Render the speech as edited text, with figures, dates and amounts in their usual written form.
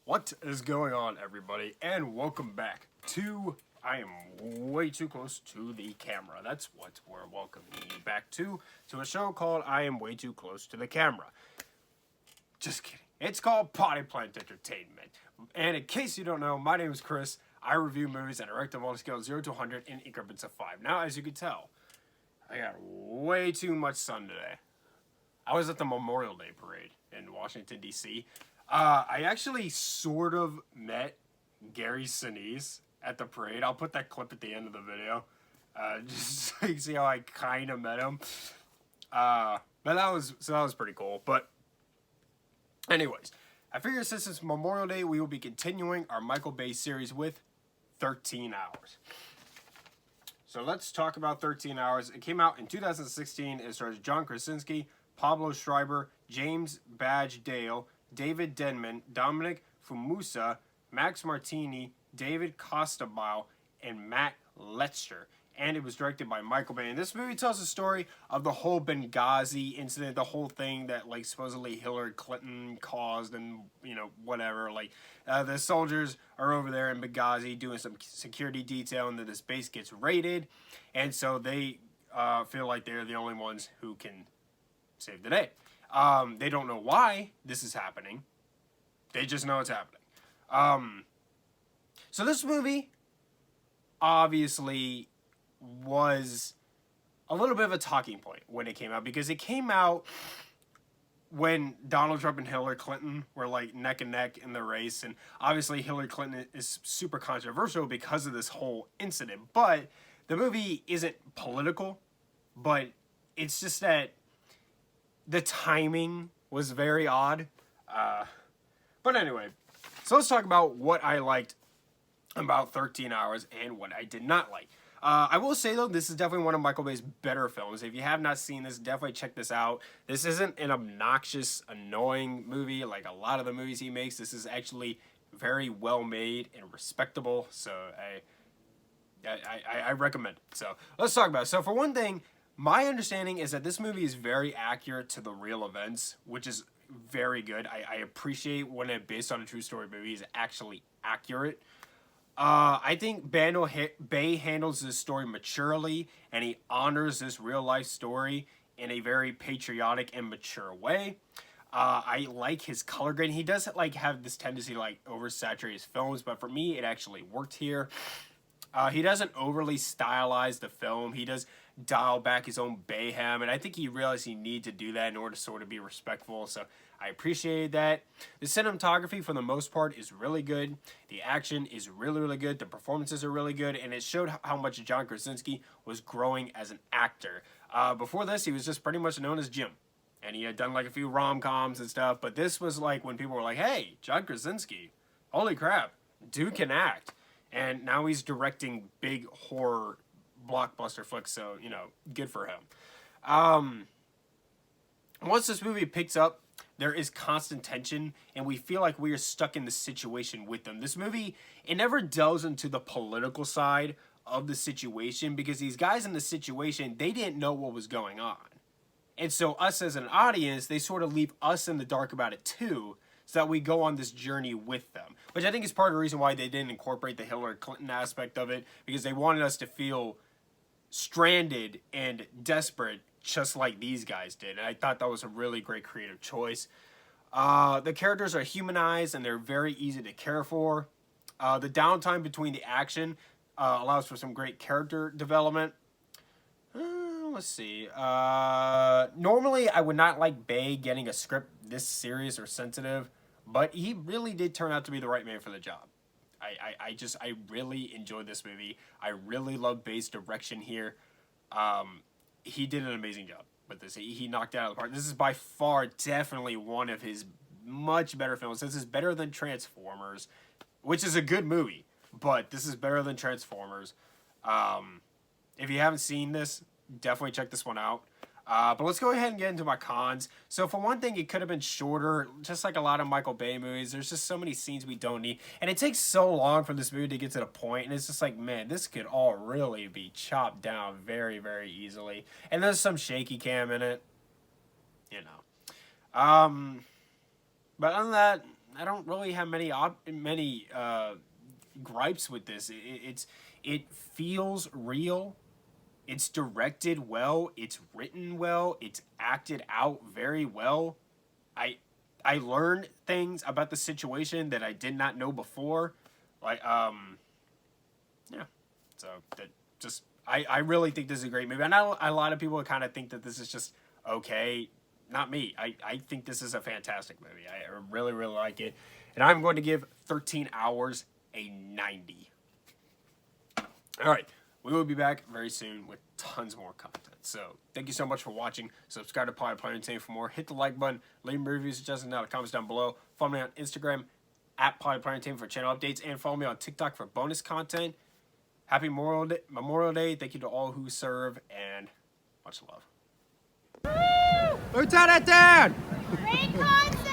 What is going on, everybody, and welcome back to I Am Way Too Close to the Camera. That's what we're welcoming you back to a show called I Am Way Too Close to the Camera. Just kidding. It's called Potty Plant Entertainment. And in case you don't know, my name is Chris. I review movies and direct them on a scale of 0 to 100 in increments of 5. Now, as you can tell, I got way too much sun today. I was at the Memorial Day Parade in Washington, D.C. I actually sort of met Gary Sinise at the parade. I'll put that clip at the end of the video, just so you can see how I kind of met him. But that was pretty cool. But anyways, I figure since it's Memorial Day, we will be continuing our Michael Bay series with 13 Hours. So let's talk about 13 Hours. It came out in 2016. It stars John Krasinski, Pablo Schreiber, James Badge Dale, David Denman, Dominic Fumusa, Max Martini, David Costabile, and Matt Letcher. And it was directed by Michael Bay. And this movie tells the story of the whole Benghazi incident, the whole thing that, like, supposedly Hillary Clinton caused and, you know, whatever. Like, the soldiers are over there in Benghazi doing some security detail, and then this base gets raided. And so they feel like they're the only ones who can save the day. They don't know why this is happening. They just know it's happening. So this movie obviously was a little bit of a talking point when it came out, because it came out when Donald Trump and Hillary Clinton were like neck and neck in the race, and obviously Hillary Clinton is super controversial because of this whole incident. But the movie isn't political, but it's just that the timing was very odd. But anyway, so let's talk about what I liked about 13 Hours and what I did not like. I will say, though, this is definitely one of Michael Bay's better films. If you have not seen this, definitely check this out. This isn't an obnoxious, annoying movie like a lot of the movies he makes. This is actually very well made and respectable. So I recommend it. So let's talk about it. So for one thing, my understanding is that this movie is very accurate to the real events, which is very good. I appreciate when it's based on a true story movie is actually accurate. I think Bay handles this story maturely, and he honors this real life story in a very patriotic and mature way. I like his color grading. He does like have this tendency to like oversaturate his films, but for me, it actually worked here. He doesn't overly stylize the film. He does dial back his own Bayhem, and I think he realized he needed to do that in order to sort of be respectful, so I appreciated that. The cinematography, for the most part, is really good. The action is really, really good. The performances are really good, and it showed how much John Krasinski was growing as an actor. Before this, he was just pretty much known as Jim, and he had done like a few rom-coms and stuff, but this was like when people were like, hey, John Krasinski, holy crap, dude can act. And now he's directing big horror blockbuster flicks, so, you know, good for him. Once this movie picks up, there is constant tension, and we feel like we are stuck in the situation with them. This movie, it never delves into the political side of the situation, because these guys in the situation, they didn't know what was going on. And so us as an audience, they sort of leave us in the dark about it too, so that we go on this journey with them. Which I think is part of the reason why they didn't incorporate the Hillary Clinton aspect of it, because they wanted us to feel stranded and desperate just like these guys did. And I thought that was a really great creative choice. The characters are humanized and they're very easy to care for. The downtime between the action allows for some great character development. Let's see. Normally, I would not like Bay getting a script this serious or sensitive, but he really did turn out to be the right man for the job. I really enjoyed this movie. I really love Bay's direction here. He did an amazing job with this. He knocked it out of the park. This is by far definitely one of his much better films. This is better than Transformers, which is a good movie, but this is better than Transformers. If you haven't seen this, definitely check this one out. But let's go ahead and get into my cons. So for one thing, it could have been shorter, just like a lot of Michael Bay movies. There's just so many scenes we don't need. And it takes so long for this movie to get to the point, and it's just like, man, this could all really be chopped down very, very easily. And there's some shaky cam in it, you know. But other than that, I don't really have many gripes with this. It feels real. It's directed well. It's written well. It's acted out very well. I learned things about the situation that I did not know before. Like yeah. So that just I really think this is a great movie. I know a lot of people kind of think that this is just okay. Not me. I think this is a fantastic movie. I really, really like it. And I'm going to give 13 Hours a 90. All right. We will be back very soon with tons more content. So thank you so much for watching. Subscribe to Poly Player Entertainment for more. Hit the like button. Leave me reviews, suggestions down in the comments down below. Follow me on Instagram at Poly Player Entertainment for channel updates. And follow me on TikTok for bonus content. Happy Memorial Day. Thank you to all who serve. And much love. Lieutenant Dan! Great concert!